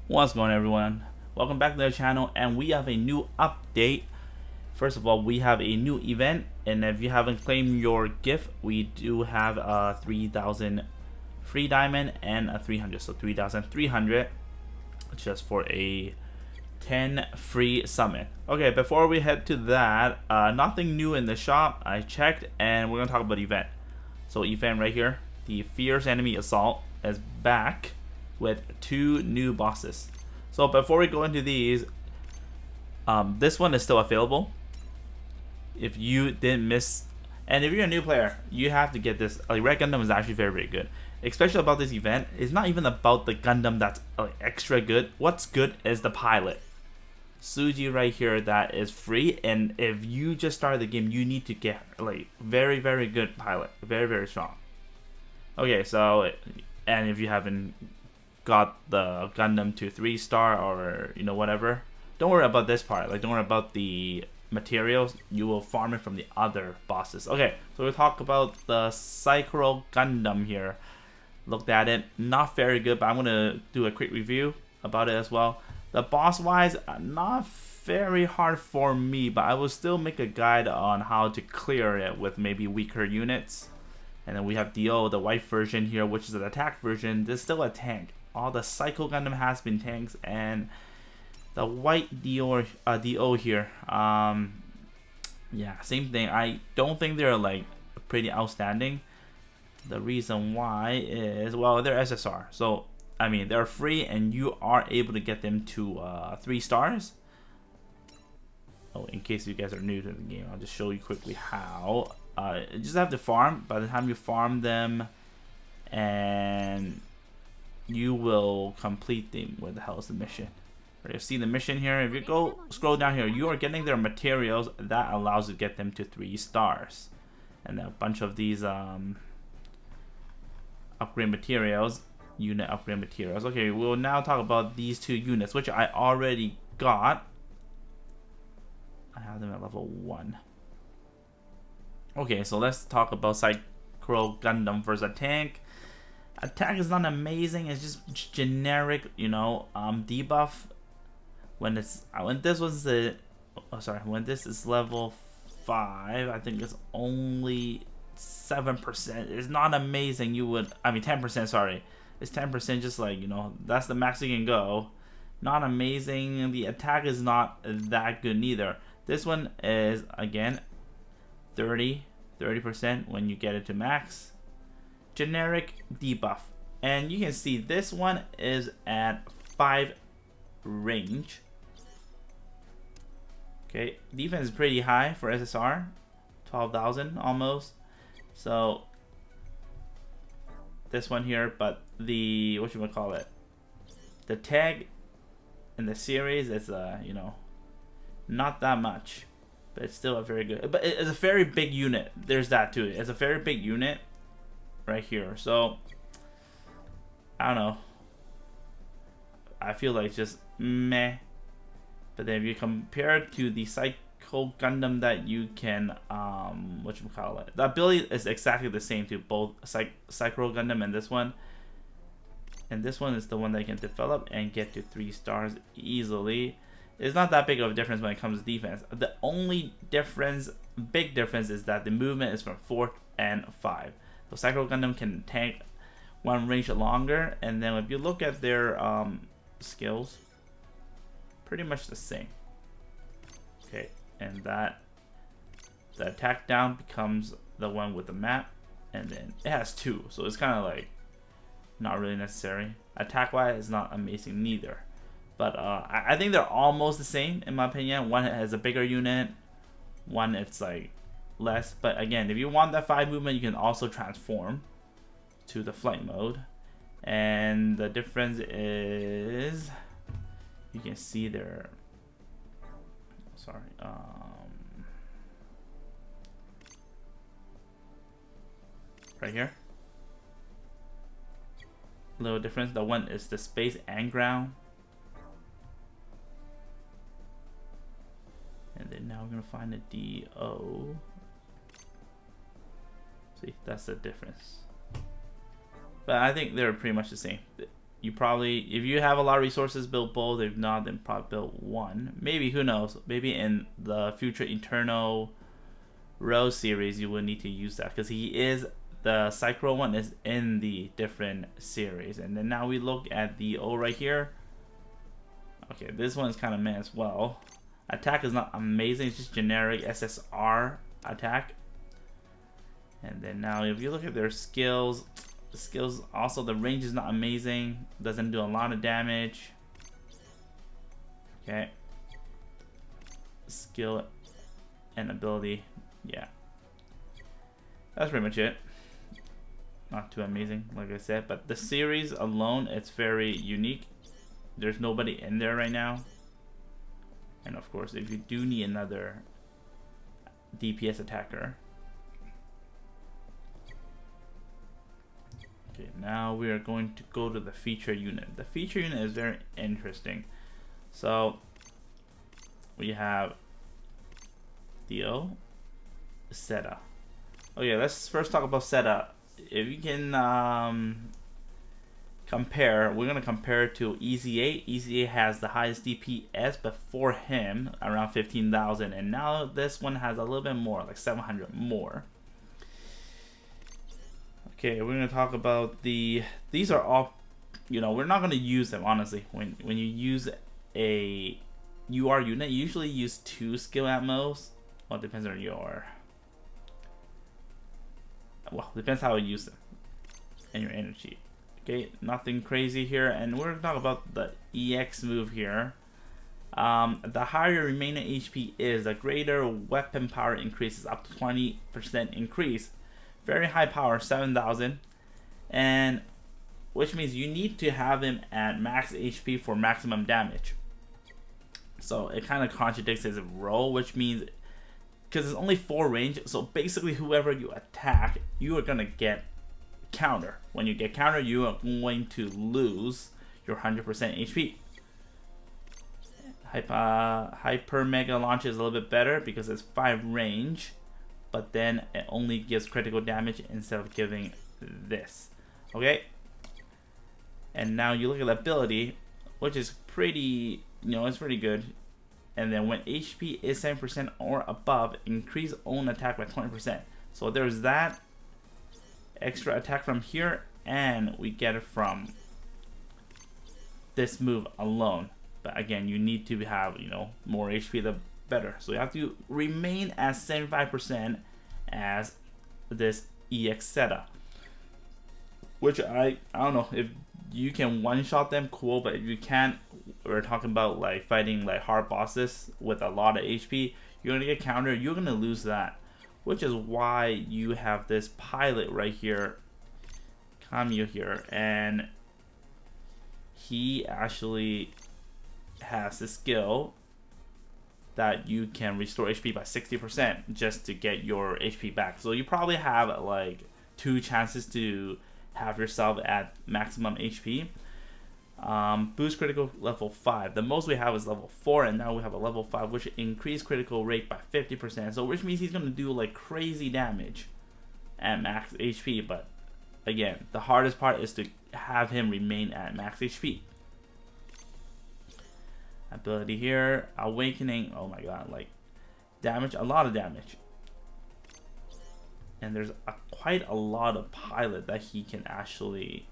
What's going on, everyone? Welcome back to the channel, and we have a new update. First of all, we have a new event, and if you haven't claimed your gift, we do have a 3,000 free diamond and a 300, so 3,300 just for a 10 free summon. Okay, before we head to that, nothing new in the shop. I checked, and we're gonna talk about event. So event right here, the Fierce Enemy Assault is back with 2 new bosses. So before we go into these, this one is still available. If you didn't miss, and if you're a new player, you have to get this. Like, Red Gundam is actually very good. Especially about this event, it's not even about the Gundam that's extra good. What's good is the pilot, Suji right here, that is free. And if you just started the game, you need to get like very good pilot, very strong. Okay, so, and if you haven't got the Gundam to 3-star or whatever, don't worry about this part. Like, don't worry about the materials. You will farm it from the other bosses. Okay, so we'll talk about the Zeta Gundam here. Looked at it, not very good, but I'm gonna do a quick review about it as well. The boss wise, not very hard for me, but I will still make a guide on how to clear it with maybe weaker units. And then we have DO, the white version here, which is an attack version. There's still a tank. All the Psycho Gundam has been tanks, and the white DO here, yeah, same thing. I don't think they're like pretty outstanding. The reason why is, well, they're SSR, so I mean they're free, and you are able to get them to 3 stars. Oh, in case you guys are new to the game, I'll just show you quickly how. You just have to farm. By the time you farm them, and you will complete them. Where the hell is the mission? You see the mission here. If you go scroll down here, you are getting their materials that allows you to get them to 3 stars, and a bunch of these upgrade materials, unit upgrade materials. Okay, we'll now talk about these 2 units, which I already got. I have them at level 1. Okay, so let's talk about Zeta Gundam versus a tank. Attack is not amazing. It's just generic, debuff. When this is level 5, I think it's only 7%. It's not amazing. 10%. Sorry, it's 10%. Just like that's the max you can go. Not amazing. The attack is not that good neither. This one is again 30% when you get it to max. Generic debuff, and you can see this one is at 5 range. Okay, defense is pretty high for SSR, 12,000 almost. So this one here, but the the tag in the series is not that much, but it's still a very good. But it's a very big unit. There's that too. It's a very big unit right here. So I don't know. I feel like just meh. But then if you compare it to the Psycho Gundam that you can the ability is exactly the same to both Psycho Gundam and this one. And this one is the one that you can develop and get to 3 stars easily. It's not that big of a difference when it comes to defense. The only big difference is that the movement is from 4 and 5. So Psycho Gundam can tank 1 range longer, and then if you look at their skills, pretty much the same. Okay, and the attack down becomes the one with the map, and then it has 2, so it's kind of like not really necessary. Attack wise, it's not amazing neither, but I think they're almost the same in my opinion. One has a bigger unit, one it's like less. But again, if you want that 5 movement, you can also transform to the flight mode, and the difference is you can see their right here, little difference. The one is the space and ground, and then now we're gonna find the DO. See, that's the difference. But I think they're pretty much the same. you probably, if you have a lot of resources, build both. If not, then probably build one. Maybe, who knows? Maybe in the future Eternal Rose series, you will need to use that because he is, the Psycho one is in the different series. And then now we look at the O right here. Okay, this one is kind of meh as well. Attack is not amazing, it's just generic SSR attack. And then now if you look at their skills, the skills also, the range is not amazing, doesn't do a lot of damage. Okay, skill and ability, yeah, that's pretty much it. Not too amazing, like I said, but the series alone, it's very unique. There's nobody in there right now. And of course, if you do need another DPS attacker. Okay, now we are going to go to the feature unit. The feature unit is very interesting. So we have Theo, Zeta. Okay, let's first talk about Zeta. If you can compare, we're gonna compare to EZ8. EZ8 has the highest DPS, but for him around 15,000, and now this one has a little bit more, like 700 more. Okay, we're gonna talk about these are all, you know, we're not gonna use them honestly. When you use a UR unit, you usually use 2 skill at most. Well, it depends on your, well, depends how you use them and your energy. Okay, nothing crazy here, and we're gonna talk about the EX move here. The higher your remaining HP is, the greater weapon power increases, up to 20% increase. Very high power, 7,000, and which means you need to have him at max HP for maximum damage. So it kind of contradicts his role, which means, because it's only 4 range, so basically whoever you attack, you are gonna get counter. When you get counter, you are going to lose your 100% HP. Hyper Mega Launch is a little bit better because it's 5 range, but then it only gives critical damage instead of giving this. Okay, and now you look at the ability, which is pretty, you know, it's pretty good. And then when HP is 7% or above, increase own attack by 20%. So there's that extra attack from here, and we get it from this move alone. But again, you need to have, you know, more HP, the better. So you have to remain at 75% as this EX Zeta, which I don't know, if you can one-shot them, cool, but if you can't, we're talking about like fighting like hard bosses with a lot of HP, you're gonna get countered, you're gonna lose that. Which is why you have this pilot right here, Kamio here, and he actually has the skill that you can restore HP by 60% just to get your HP back. So you probably have like 2 chances to have yourself at maximum HP. Boost critical level 5. The most we have is level 4, and now we have a level 5, which increased critical rate by 50%. So which means he's gonna do like crazy damage at max HP. But again, the hardest part is to have him remain at max HP. Ability here, Awakening. Oh my god, like damage, a lot of damage. And there's quite a lot of pilot that he can actually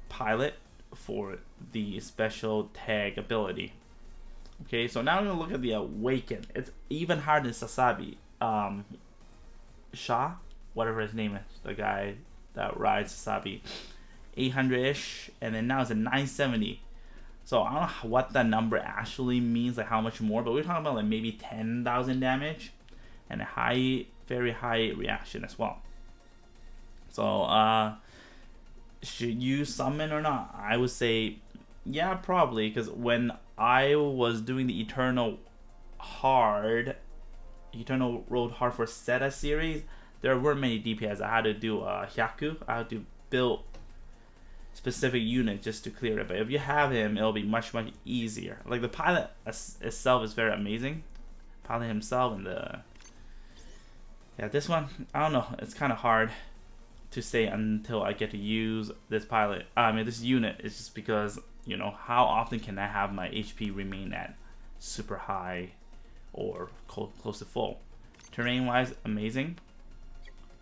pilot for the special tag ability. Okay, so now I'm gonna look at the Awaken. It's even harder than Sasabi. Shah, whatever his name is, the guy that rides Sasabi, 800-ish, and then now it's a 970. So I don't know what that number actually means, like how much more, but we're talking about like maybe 10,000 damage and a high, very high reaction as well. So should you summon or not? I would say yeah, probably, because when I was doing the Eternal Road Hard for Zeta series, there weren't many DPS. I had to do Hyaku. I had to build specific unit just to clear it. But if you have him, it'll be much easier. Like the pilot itself is very amazing. Pilot himself and the, yeah, this one, I don't know, it's kind of hard. to stay until I get to use this pilot. I mean, this unit is just because, you know, how often can I have my HP remain at super high or close to full? Terrain wise, amazing.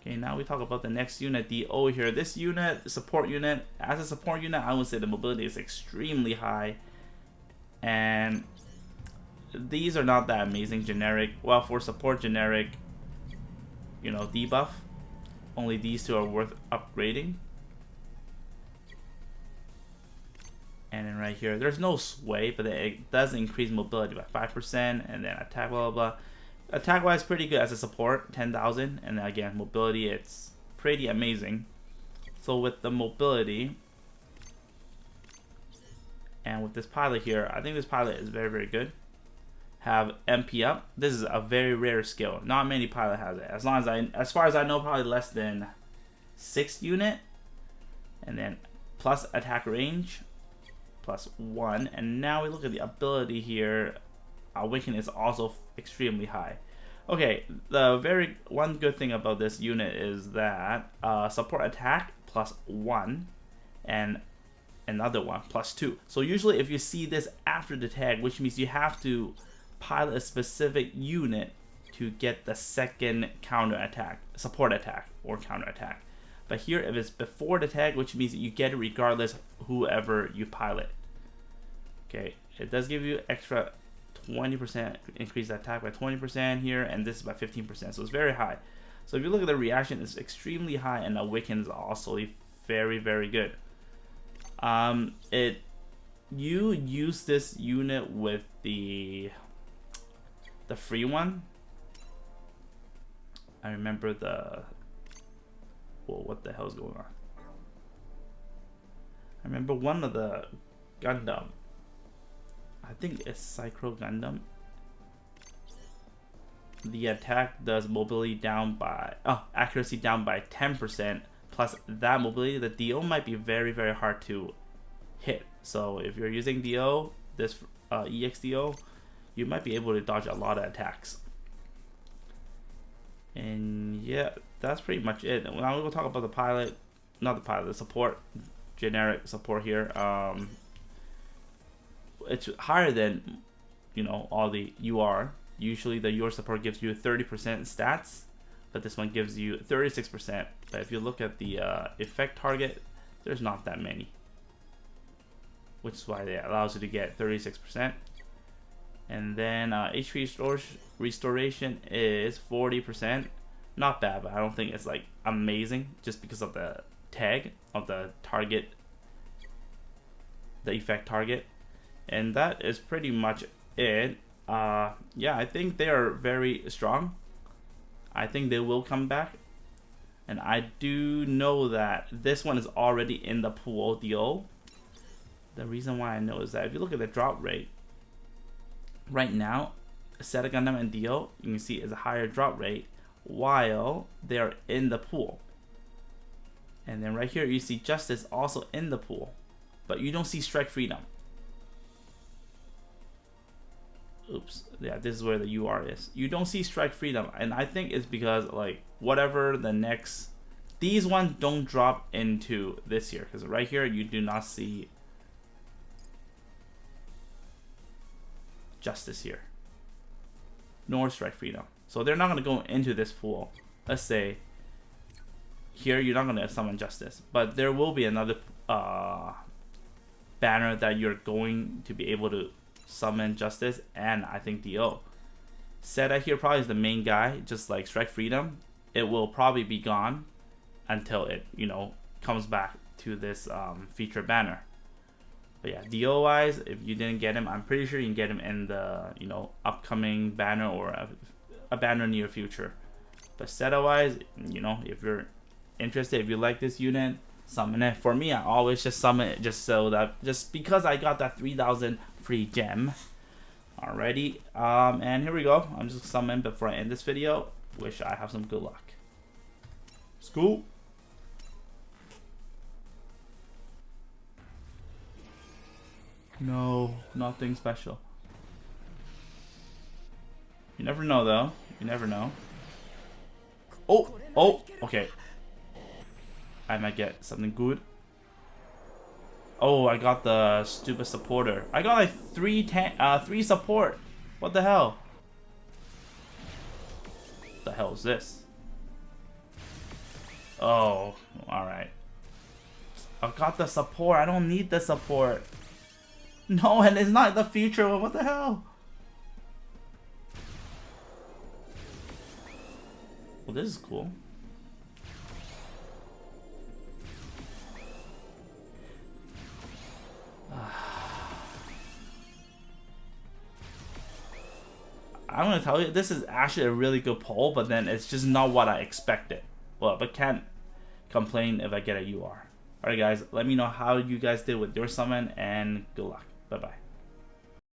Okay, now we talk about the next unit, the O here. This unit, support unit, as a support unit, I would say the mobility is extremely high. And these are not that amazing. Generic, well, for support, generic, you know, debuff. Only these two are worth upgrading. And then right here, there's no sway, but it does increase mobility by 5%, and then attack, blah, blah, blah. Attack wise, pretty good as a support, 10,000, and then again, mobility, it's pretty amazing. So with the mobility, and with this pilot here, I think this pilot is very, very good. Have MP up. This is a very rare skill. Not many pilot has it. As far as I know, probably less than 6 unit. And then plus attack range, +1. And now we look at the ability here. Awaken is also extremely high. Okay, the one good thing about this unit is that support attack +1 and another one +2. So usually if you see this after the tag, which means you have to pilot a specific unit to get the second counter attack, support attack or counter attack. But here, if it's before the tag, which means you get it regardless whoever you pilot. Okay, it does give you extra 20% increase the attack by 20% here, and this is by 15%, so it's very high. So if you look at the reaction, it's extremely high, and Awaken is also very, very good. You use this unit with the free one. I remember what the hell is going on? I remember one of the Gundam. I think it's Psycho Gundam. The attack does mobility down by, accuracy down by 10%. Plus that mobility, the DO might be very, very hard to hit. So if you're using DO, this EXDO, you might be able to dodge a lot of attacks. And yeah, that's pretty much it. Now we'll talk about the pilot, not the pilot, the support, generic support here. It's higher than, you know, all the UR. Usually the UR support gives you 30% stats, but this one gives you 36%. But if you look at the effect target, there's not that many, which is why it allows you to get 36%. And then HP restoration is 40%. Not bad, but I don't think it's like amazing, just because of the tag of the target, the effect target. And that is pretty much it. Yeah, I think they are very strong. I think they will come back. And I do know that this one is already in the pool DO. The reason why I know is that if you look at the drop rate, right now, Zeta Gundam and DO, you can see is a higher drop rate while they are in the pool. And then right here, you see Justice also in the pool, but you don't see Strike Freedom. Oops, yeah, this is where the UR is. You don't see Strike Freedom, and I think it's because, like, whatever the next, these ones don't drop into this here, because right here you do not see Justice here, nor Strike Freedom. So they're not going to go into this pool. Let's say here you're not going to summon Justice, but there will be another banner that you're going to be able to summon Justice, and I think DO. Zeta here probably is the main guy, just like Strike Freedom. It will probably be gone until it, you know, comes back to this feature banner. But yeah, DO wise, if you didn't get him, I'm pretty sure you can get him in the, you know, upcoming banner or a banner near future. But Zeta wise, you know, if you're interested, if you like this unit, summon it. For me, I always just summon it just because I got that 3,000 free gem. Alrighty, and here we go. I'm just summoning before I end this video. Wish I have some good luck. School. No, nothing special. You never know, though. You never know. Oh, okay. I might get something good. Oh, I got the stupid supporter. I got like 3 support. What the hell? What the hell is this? Oh, alright. I got the support. I don't need the support. No, and it's not the future one. What the hell? Well, this is cool. I'm gonna tell you, this is actually a really good poll, but then it's just not what I expected. Well, but can't complain if I get a UR. Alright guys, let me know how you guys did with your summon, and good luck. Bye bye.